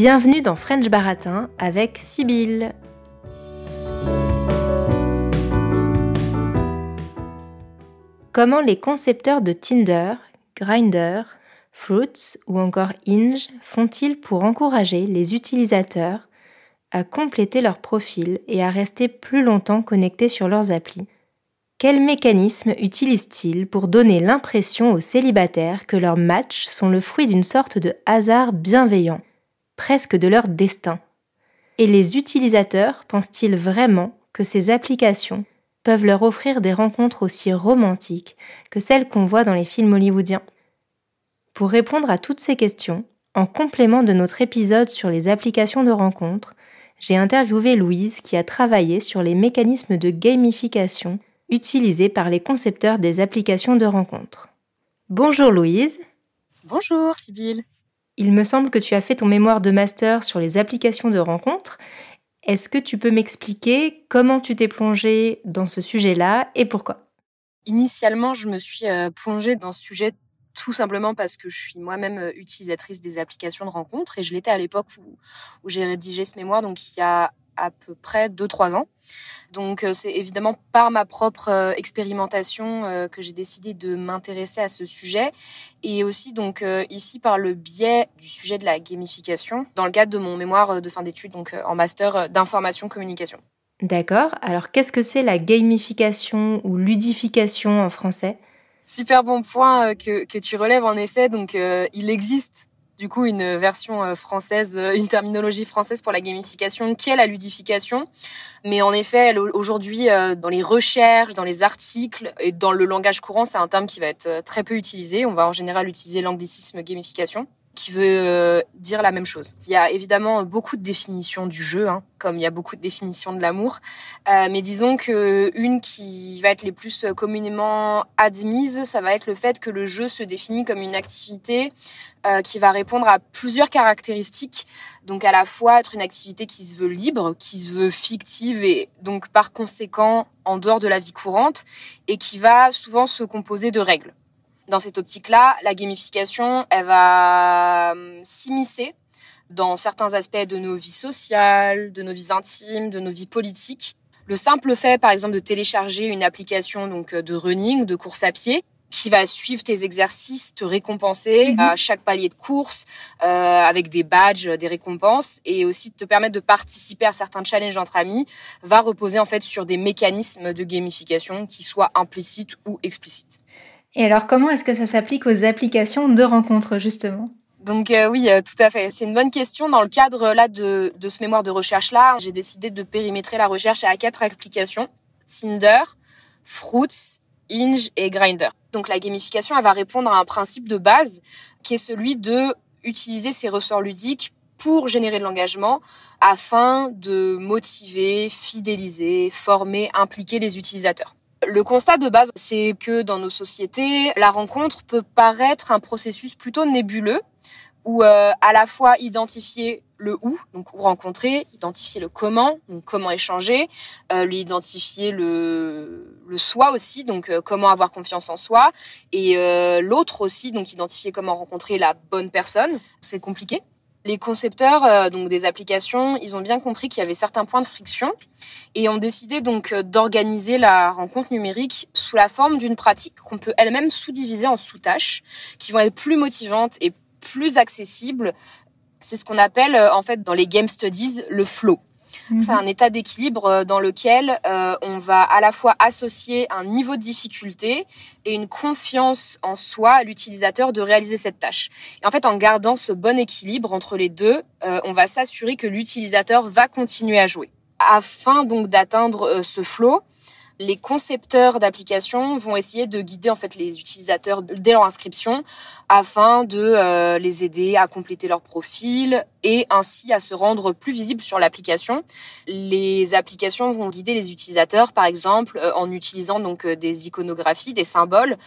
Bienvenue dans French Baratin avec Sybille. Comment les concepteurs de Tinder, Grindr, Fruitz ou encore Hinge font-ils pour encourager les utilisateurs à compléter leur profil et à rester plus longtemps connectés sur leurs applis? Quels mécanismes utilisent-ils pour donner l'impression aux célibataires que leurs matchs sont le fruit d'une sorte de hasard bienveillant, presque de leur destin? Et les utilisateurs pensent-ils vraiment que ces applications peuvent leur offrir des rencontres aussi romantiques que celles qu'on voit dans les films hollywoodiens? Pour répondre à toutes ces questions, en complément de notre épisode sur les applications de rencontres, j'ai interviewé Louise qui a travaillé sur les mécanismes de gamification utilisés par les concepteurs des applications de rencontres. Bonjour Louise. Bonjour Sybille. Il me semble que tu as fait ton mémoire de master sur les applications de rencontres. Est-ce que tu peux m'expliquer comment tu t'es plongée dans ce sujet-là et pourquoi? Initialement, je me suis plongée dans ce sujet tout simplement parce que je suis moi-même utilisatrice des applications de rencontres et je l'étais à l'époque où j'ai rédigé ce mémoire, donc il y a à peu près 2-3 ans. Donc c'est évidemment par ma propre expérimentation que j'ai décidé de m'intéresser à ce sujet et aussi donc ici par le biais du sujet de la gamification dans le cadre de mon mémoire de fin d'études, donc en master d'information communication. D'accord. Alors qu'est-ce que c'est la gamification ou ludification en français? Super bon point que tu relèves en effet. Donc il existe du coup une version française, une terminologie française pour la gamification qui est la ludification. Mais en effet, aujourd'hui, dans les recherches, dans les articles et dans le langage courant, c'est un terme qui va être très peu utilisé. On va en général utiliser l'anglicisme gamification, qui veut dire la même chose. Il y a évidemment beaucoup de définitions du jeu, comme il y a beaucoup de définitions de l'amour. Mais disons que une qui va être les plus communément admise, ça va être le fait que le jeu se définit comme une activité qui va répondre à plusieurs caractéristiques. Donc à la fois être une activité qui se veut libre, qui se veut fictive et donc par conséquent en dehors de la vie courante et qui va souvent se composer de règles. Dans cette optique-là, la gamification, elle va s'immiscer dans certains aspects de nos vies sociales, de nos vies intimes, de nos vies politiques. Le simple fait, par exemple, de télécharger une application donc de running, de course à pied, qui va suivre tes exercices, te récompenser à chaque palier de course, avec des badges, des récompenses, et aussi te permettre de participer à certains challenges entre amis, va reposer en fait sur des mécanismes de gamification qui soient implicites ou explicites. Et alors, comment est-ce que ça s'applique aux applications de rencontres, justement? Donc oui, tout à fait. C'est une bonne question. Dans le cadre là de ce mémoire de recherche-là, j'ai décidé de périmétrer la recherche à 4 applications. Tinder, Fruitz, Hinge et Grindr. Donc la gamification, elle va répondre à un principe de base qui est celui de utiliser ces ressorts ludiques pour générer de l'engagement afin de motiver, fidéliser, former, impliquer les utilisateurs. Le constat de base, c'est que dans nos sociétés, la rencontre peut paraître un processus plutôt nébuleux où à la fois identifier le où, donc où rencontrer, identifier le comment, donc comment échanger, identifier le soi aussi, donc comment avoir confiance en soi, et l'autre aussi, donc identifier comment rencontrer la bonne personne. C'est compliqué. Les concepteurs donc des applications, ils ont bien compris qu'il y avait certains points de friction et ont décidé donc d'organiser la rencontre numérique sous la forme d'une pratique qu'on peut elle-même sous-diviser en sous-tâches qui vont être plus motivantes et plus accessibles. C'est ce qu'on appelle en fait dans les game studies le flow. C'est un état d'équilibre dans lequel on va à la fois associer un niveau de difficulté et une confiance en soi à l'utilisateur de réaliser cette tâche. Et en fait, en gardant ce bon équilibre entre les deux, on va s'assurer que l'utilisateur va continuer à jouer. Afin donc d'atteindre ce flow, les concepteurs d'applications vont essayer de guider en fait les utilisateurs dès leur inscription afin de les aider à compléter leur profil et ainsi à se rendre plus visibles sur l'application. Les applications vont guider les utilisateurs par exemple en utilisant donc des iconographies, des symboles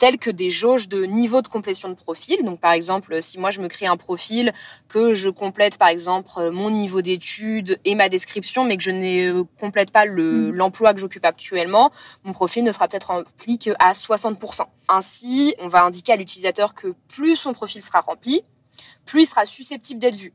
tels que des jauges de niveau de complétion de profil. Donc, par exemple, si moi, je me crée un profil, que je complète, par exemple, mon niveau d'études et ma description, mais que je ne complète pas l'emploi que j'occupe actuellement, mon profil ne sera peut-être rempli qu'à 60%. Ainsi, on va indiquer à l'utilisateur que plus son profil sera rempli, plus il sera susceptible d'être vu.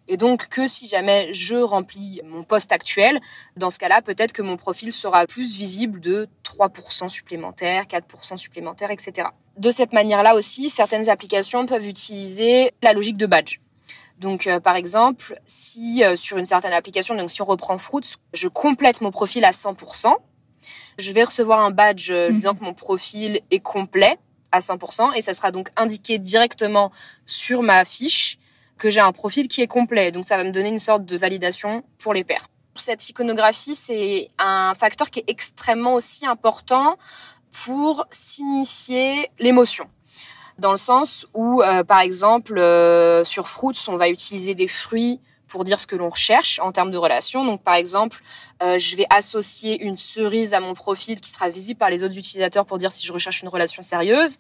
Et donc que si jamais je remplis mon poste actuel, dans ce cas-là, peut-être que mon profil sera plus visible de 3% supplémentaires, 4% supplémentaires, etc. De cette manière-là aussi, certaines applications peuvent utiliser la logique de badge. Donc, par exemple, si sur une certaine application, donc si on reprend Fruits, je complète mon profil à 100%, je vais recevoir un badge disant que mon profil est complet à 100%, et ça sera donc indiqué directement sur ma fiche que j'ai un profil qui est complet. Donc, ça va me donner une sorte de validation pour les pairs. Cette iconographie, c'est un facteur qui est extrêmement aussi important pour signifier l'émotion. Dans le sens où, par exemple, sur Fruits, on va utiliser des fruits pour dire ce que l'on recherche en termes de relation. Donc, par exemple, je vais associer une cerise à mon profil qui sera visible par les autres utilisateurs pour dire si je recherche une relation sérieuse.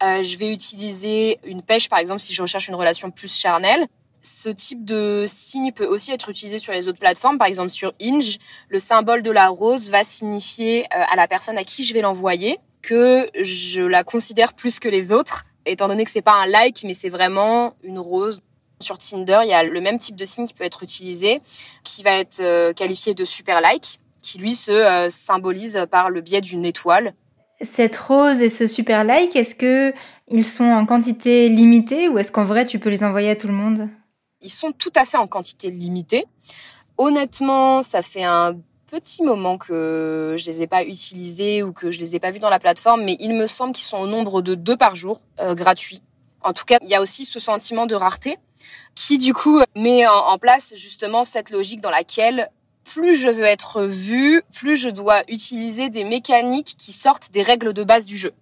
Je vais utiliser une pêche, par exemple, si je recherche une relation plus charnelle. Ce type de signe peut aussi être utilisé sur les autres plateformes. Par exemple, sur Hinge, le symbole de la rose va signifier à la personne à qui je vais l'envoyer que je la considère plus que les autres, étant donné que c'est pas un like, mais c'est vraiment une rose. Sur Tinder, il y a le même type de signe qui peut être utilisé, qui va être qualifié de super like, qui lui se symbolise par le biais d'une étoile. Cette rose et ce super like, est-ce que ils sont en quantité limitée ou est-ce qu'en vrai tu peux les envoyer à tout le monde ? Ils sont tout à fait en quantité limitée. Honnêtement, ça fait un petit moment que je les ai pas utilisés ou que je les ai pas vus dans la plateforme, mais il me semble qu'ils sont au nombre de 2 par jour, gratuits. En tout cas, il y a aussi ce sentiment de rareté qui, du coup, met en place justement cette logique dans laquelle plus je veux être vue, plus je dois utiliser des mécaniques qui sortent des règles de base du jeu.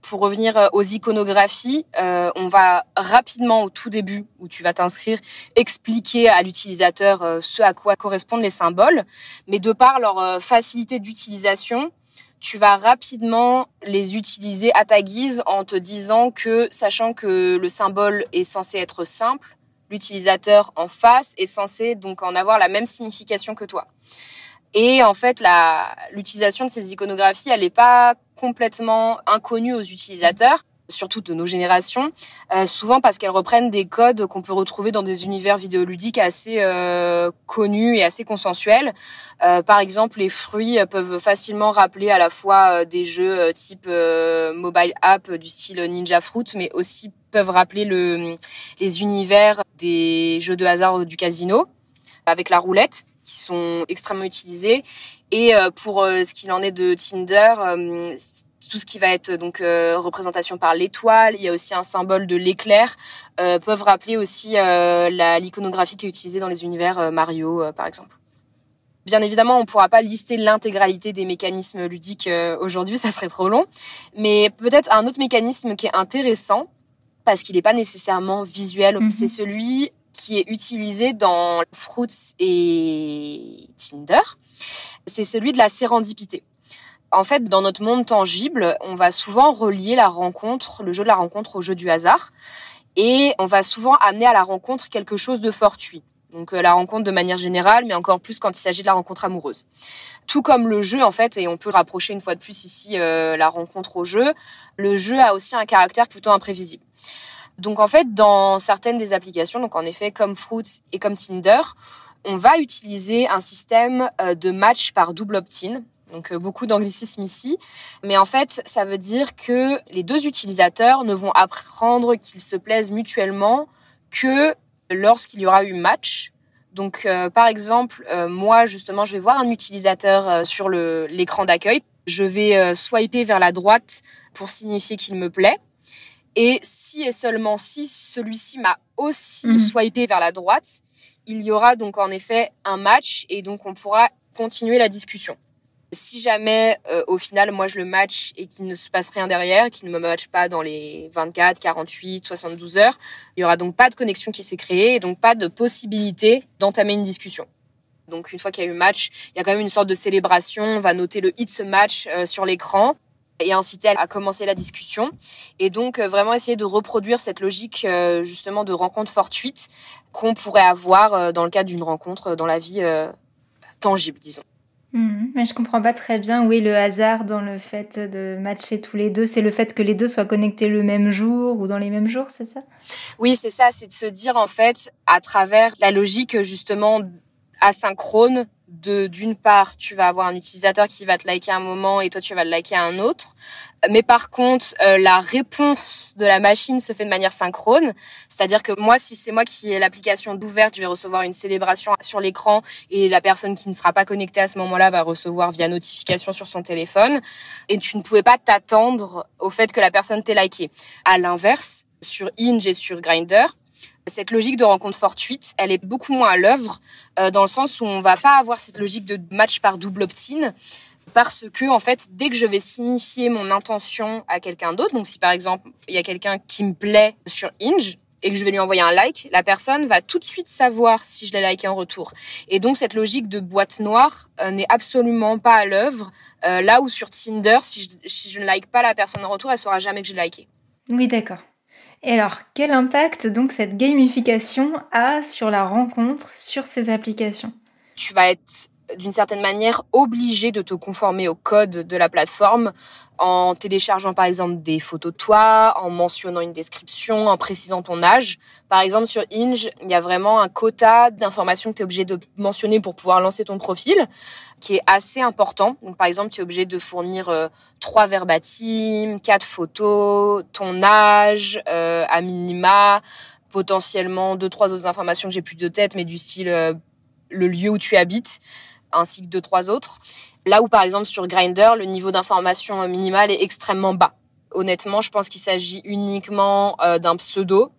Pour revenir aux iconographies, on va rapidement au tout début, où tu vas t'inscrire, expliquer à l'utilisateur ce à quoi correspondent les symboles. Mais de par leur facilité d'utilisation, tu vas rapidement les utiliser à ta guise en te disant que, sachant que le symbole est censé être simple, l'utilisateur en face est censé donc en avoir la même signification que toi. Et en fait, l'utilisation de ces iconographies, elle n'est pas complètement inconnue aux utilisateurs, surtout de nos générations, souvent parce qu'elles reprennent des codes qu'on peut retrouver dans des univers vidéoludiques assez connus et assez consensuels. Par exemple, les fruits peuvent facilement rappeler à la fois des jeux type mobile app du style Ninja Fruit, mais aussi peuvent rappeler les univers des jeux de hasard du casino, avec la roulette, qui sont extrêmement utilisés. Et pour ce qu'il en est de Tinder, tout ce qui va être donc représentation par l'étoile, il y a aussi un symbole de l'éclair, peuvent rappeler aussi l'iconographie qui est utilisée dans les univers Mario, par exemple. Bien évidemment, on ne pourra pas lister l'intégralité des mécanismes ludiques aujourd'hui, ça serait trop long. Mais peut-être un autre mécanisme qui est intéressant, parce qu'il n'est pas nécessairement visuel, c'est celui qui est utilisé dans Fruits et Tinder. C'est celui de la sérendipité. En fait, dans notre monde tangible, on va souvent relier le jeu de la rencontre au jeu du hasard. Et on va souvent amener à la rencontre quelque chose de fortuit. Donc la rencontre de manière générale, mais encore plus quand il s'agit de la rencontre amoureuse. Tout comme le jeu, en fait, et on peut rapprocher une fois de plus ici la rencontre au jeu, le jeu a aussi un caractère plutôt imprévisible. Donc en fait, dans certaines des applications, donc en effet comme Fruits et comme Tinder, on va utiliser un système de match par double opt-in. Donc beaucoup d'anglicisme ici, mais en fait, ça veut dire que les deux utilisateurs ne vont apprendre qu'ils se plaisent mutuellement que lorsqu'il y aura eu match. Donc par exemple, moi justement, je vais voir un utilisateur sur l'écran d'accueil, je vais swiper vers la droite pour signifier qu'il me plaît. Et si et seulement si celui-ci m'a aussi swipé vers la droite, il y aura donc en effet un match et donc on pourra continuer la discussion. Si jamais, au final, moi je le match et qu'il ne se passe rien derrière, qu'il ne me matche pas dans les 24, 48, 72 heures, il y aura donc pas de connexion qui s'est créée et donc pas de possibilité d'entamer une discussion. Donc une fois qu'il y a eu match, il y a quand même une sorte de célébration, on va noter le It's a match sur l'écran et inciter à commencer la discussion. Et donc vraiment essayer de reproduire cette logique justement de rencontre fortuite qu'on pourrait avoir dans le cadre d'une rencontre dans la vie tangible, disons. Mais je comprends pas très bien où est le hasard dans le fait de matcher tous les deux. C'est le fait que les deux soient connectés le même jour ou dans les mêmes jours, c'est ça? Oui, c'est ça, c'est de se dire en fait, à travers la logique justement asynchrone, d'une part, tu vas avoir un utilisateur qui va te liker à un moment et toi tu vas le liker à un autre. Mais par contre, la réponse de la machine se fait de manière synchrone. C'est-à-dire que moi, si c'est moi qui ai l'application d'ouverte, je vais recevoir une célébration sur l'écran et la personne qui ne sera pas connectée à ce moment-là va recevoir via notification sur son téléphone. Et tu ne pouvais pas t'attendre au fait que la personne t'ait liké. À l'inverse, sur Hinge et sur Grindr, cette logique de rencontre fortuite, elle est beaucoup moins à l'œuvre dans le sens où on va pas avoir cette logique de match par double opt-in parce que en fait, dès que je vais signifier mon intention à quelqu'un d'autre, donc si par exemple il y a quelqu'un qui me plaît sur Hinge et que je vais lui envoyer un like, la personne va tout de suite savoir si je l'ai liké en retour. Et donc cette logique de boîte noire n'est absolument pas à l'œuvre. Là où sur Tinder, si je ne like pas la personne en retour, elle saura jamais que j'ai liké. Oui, d'accord. Et alors, quel impact donc cette gamification a sur la rencontre sur ces applications? Tu vas être d'une certaine manière obligé de te conformer au code de la plateforme en téléchargeant par exemple des photos de toi, en mentionnant une description, en précisant ton âge. Par exemple sur Hinge, il y a vraiment un quota d'informations que tu es obligé de mentionner pour pouvoir lancer ton profil qui est assez important. Donc par exemple, tu es obligé de fournir 3 verbatim, 4 photos, ton âge à minima, potentiellement 2-3 autres informations que j'ai plus de tête mais du style le lieu où tu habites, ainsi que 2-3 autres. Là où, par exemple, sur Grindr, le niveau d'information minimal est extrêmement bas. Honnêtement, je pense qu'il s'agit uniquement d'un pseudo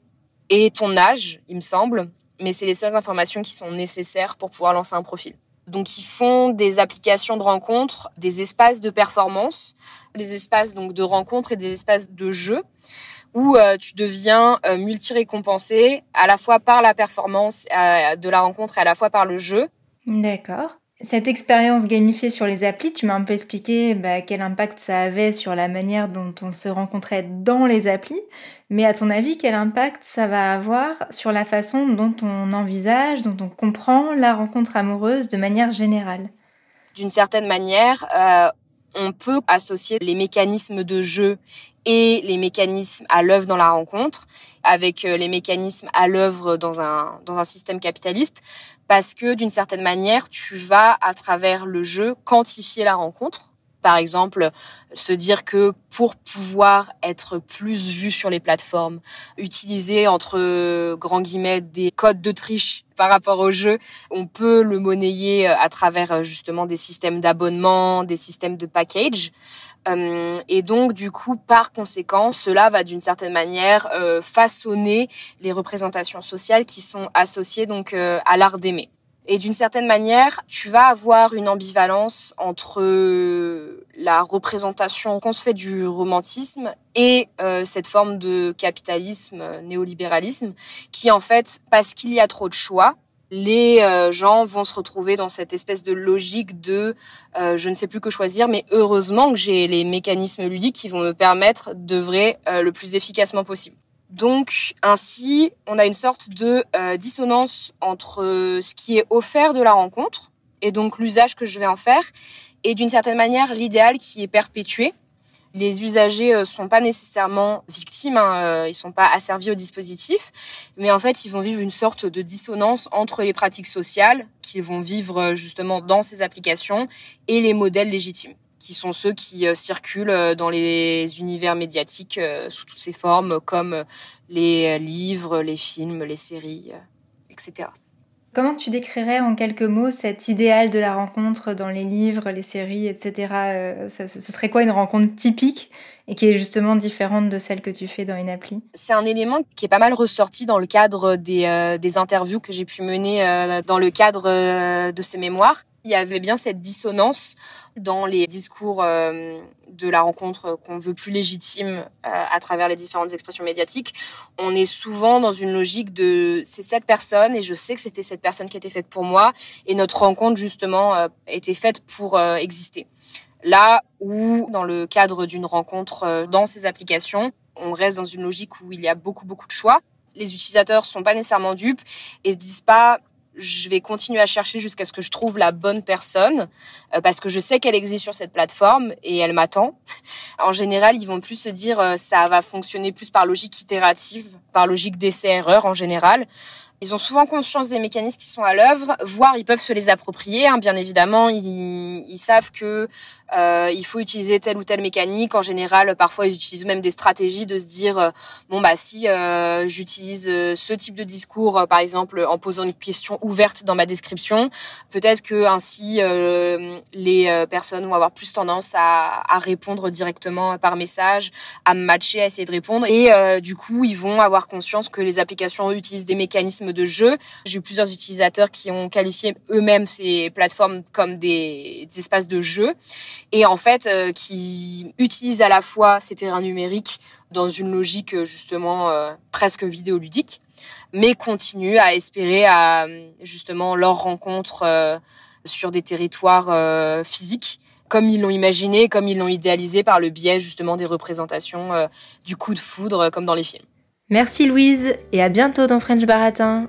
et ton âge, il me semble. Mais c'est les seules informations qui sont nécessaires pour pouvoir lancer un profil. Donc, ils font des applications de rencontres, des espaces de performance, des espaces donc de rencontres et des espaces de jeu où tu deviens multi-récompensé à la fois par la performance de la rencontre et à la fois par le jeu. D'accord. Cette expérience gamifiée sur les applis, tu m'as un peu expliqué quel impact ça avait sur la manière dont on se rencontrait dans les applis, mais à ton avis, quel impact ça va avoir sur la façon dont on envisage, dont on comprend la rencontre amoureuse de manière générale? D'une certaine manière, on peut associer les mécanismes de jeu et les mécanismes à l'œuvre dans la rencontre avec les mécanismes à l'œuvre dans un système capitaliste parce que d'une certaine manière, tu vas à travers le jeu quantifier la rencontre. Par exemple, se dire que pour pouvoir être plus vu sur les plateformes, utiliser entre grands guillemets des codes de triche par rapport au jeu, on peut le monnayer à travers justement des systèmes d'abonnement, des systèmes de package. Et donc, du coup, par conséquent, cela va d'une certaine manière façonner les représentations sociales qui sont associées donc à l'art d'aimer. Et d'une certaine manière, tu vas avoir une ambivalence entre la représentation qu'on se fait du romantisme et cette forme de capitalisme, néolibéralisme, qui en fait, parce qu'il y a trop de choix, les gens vont se retrouver dans cette espèce de logique de je ne sais plus que choisir, mais heureusement que j'ai les mécanismes ludiques qui vont me permettre d'œuvrer le plus efficacement possible. Donc ainsi, on a une sorte de dissonance entre ce qui est offert de la rencontre et donc l'usage que je vais en faire et d'une certaine manière l'idéal qui est perpétué. Les usagers sont pas nécessairement victimes, ils sont pas asservis au dispositif, mais en fait ils vont vivre une sorte de dissonance entre les pratiques sociales qu'ils vont vivre justement dans ces applications et les modèles légitimes, qui sont ceux qui circulent dans les univers médiatiques sous toutes ces formes, comme les livres, les films, les séries, etc. Comment tu décrirais en quelques mots cet idéal de la rencontre dans les livres, les séries, etc. Ce serait quoi une rencontre typique et qui est justement différente de celle que tu fais dans une appli? C'est un élément qui est pas mal ressorti dans le cadre des interviews que j'ai pu mener dans le cadre de ce mémoire. Il y avait bien cette dissonance dans les discours de la rencontre qu'on veut plus légitime à travers les différentes expressions médiatiques. On est souvent dans une logique de c'est cette personne et je sais que c'était cette personne qui était faite pour moi et notre rencontre justement était faite pour exister. Là où dans le cadre d'une rencontre dans ces applications, on reste dans une logique où il y a beaucoup de choix. Les utilisateurs sont pas nécessairement dupes et se disent pas je vais continuer à chercher jusqu'à ce que je trouve la bonne personne, parce que je sais qu'elle existe sur cette plateforme et elle m'attend. En général, ils vont plus se dire ça va fonctionner plus par logique itérative, par logique d'essai-erreur en général. Ils ont souvent conscience des mécanismes qui sont à l'œuvre, voire ils peuvent se les approprier. Bien évidemment, ils savent que il faut utiliser telle ou telle mécanique. En général, parfois, ils utilisent même des stratégies de se dire si j'utilise ce type de discours, par exemple, en posant une question ouverte dans ma description, peut-être que ainsi les personnes vont avoir plus tendance à répondre directement par message, à me matcher, à essayer de répondre. Et du coup, ils vont avoir conscience que les applications utilisent des mécanismes de jeu. J'ai eu plusieurs utilisateurs qui ont qualifié eux-mêmes ces plateformes comme des espaces de jeu et en fait qui utilisent à la fois ces terrains numériques dans une logique justement presque vidéoludique, mais continuent à espérer à justement leur rencontre sur des territoires physiques comme ils l'ont imaginé, comme ils l'ont idéalisé par le biais justement des représentations du coup de foudre comme dans les films. Merci Louise et à bientôt dans French Baratin.